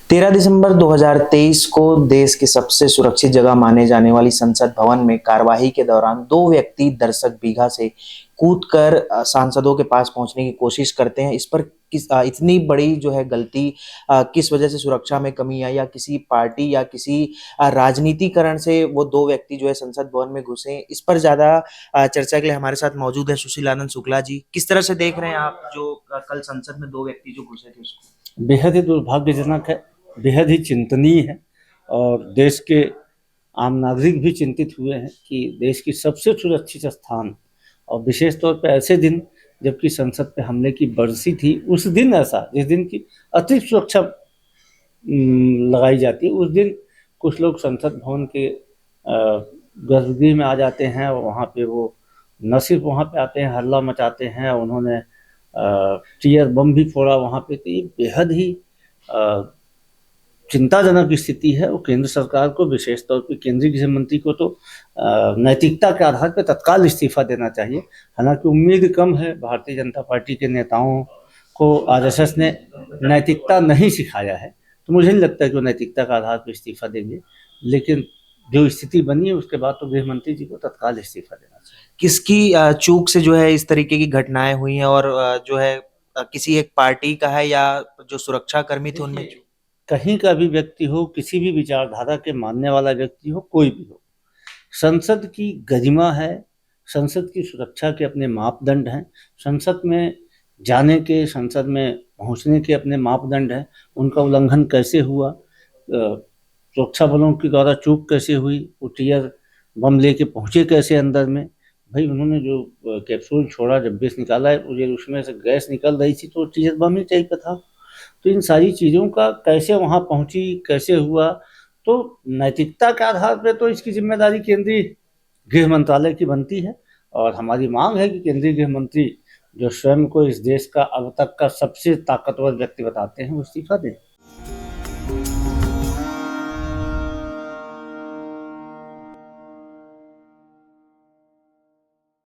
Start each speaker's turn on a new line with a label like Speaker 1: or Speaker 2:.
Speaker 1: 13 दिसंबर 2023 को देश की सबसे सुरक्षित जगह माने जाने वाली संसद भवन में कार्यवाही के दौरान दो व्यक्ति दर्शक बीघा से कूदकर सांसदों के पास पहुंचने की कोशिश करते हैं। इस पर इतनी बड़ी जो है गलती किस वजह से सुरक्षा में कमी आई, या किसी पार्टी या किसी राजनीतिकरण से वो दो व्यक्ति जो है संसद भवन में घुसे, इस पर ज्यादा चर्चा के लिए हमारे साथ मौजूद है सुशील आनंद शुक्ला जी। किस तरह से देख रहे हैं आप जो कल संसद में दो व्यक्ति जो घुसे थे उसको?
Speaker 2: बेहद ही दुर्भाग्यजनक है, बेहद ही चिंतनीय है। और देश के आम नागरिक भी चिंतित हुए हैं कि देश की सबसे सुरक्षित स्थान, और विशेष तौर पर ऐसे दिन जबकि संसद पे हमले की बरसी थी, उस दिन ऐसा जिस दिन की अतिरिक्त सुरक्षा लगाई जाती है, उस दिन कुछ लोग संसद भवन के गर्भगृह में आ जाते हैं और वहाँ पे वो न सिर्फ वहाँ पे आते हैं, हल्ला मचाते हैं। उन्होंने टीयर बम भी फोड़ा वहाँ पे। तो ये बेहद ही चिंताजनक स्थिति है। और केंद्र सरकार को, विशेष तौर पर केंद्रीय गृह मंत्री को तो नैतिकता के आधार पर तत्काल इस्तीफा देना चाहिए। हालांकि उम्मीद कम है, भारतीय जनता पार्टी के नेताओं को आरएसएस ने नैतिकता नहीं सिखाया है, तो मुझे नहीं लगता कि वो नैतिकता के आधार पर इस्तीफा देंगे। लेकिन जो स्थिति बनी है उसके बाद तो गृह मंत्री जी को तत्काल इस्तीफा देना चाहिए।
Speaker 1: किसकी चूक से जो है इस तरीके की घटनाएं हुई हैं, और जो है किसी एक पार्टी का है या जो सुरक्षा कर्मी थे उनमें?
Speaker 2: कहीं का भी व्यक्ति हो, किसी भी विचारधारा के मानने वाला व्यक्ति हो, कोई भी हो, संसद की गरिमा है, संसद की सुरक्षा के अपने मापदंड हैं, संसद में जाने के, संसद में पहुंचने के अपने मापदंड हैं। उनका उल्लंघन कैसे हुआ, सुरक्षा बलों के द्वारा चूक कैसे हुई, वो टीयर बम लेके पहुंचे कैसे अंदर में? भाई उन्होंने जो कैप्सूल छोड़ा, जब बेस निकाला है, मुझे उसमें से गैस निकल रही थी, तो टीयर बम ही टाइप का था। तो इन सारी चीज़ों का कैसे वहाँ पहुँची, कैसे हुआ, तो नैतिकता के आधार पर तो इसकी जिम्मेदारी केंद्रीय गृह मंत्रालय की बनती है। और हमारी मांग है कि केंद्रीय गृह मंत्री, जो स्वयं को इस देश का अब तक का सबसे ताकतवर व्यक्ति बताते हैं, वो इस्तीफा दें।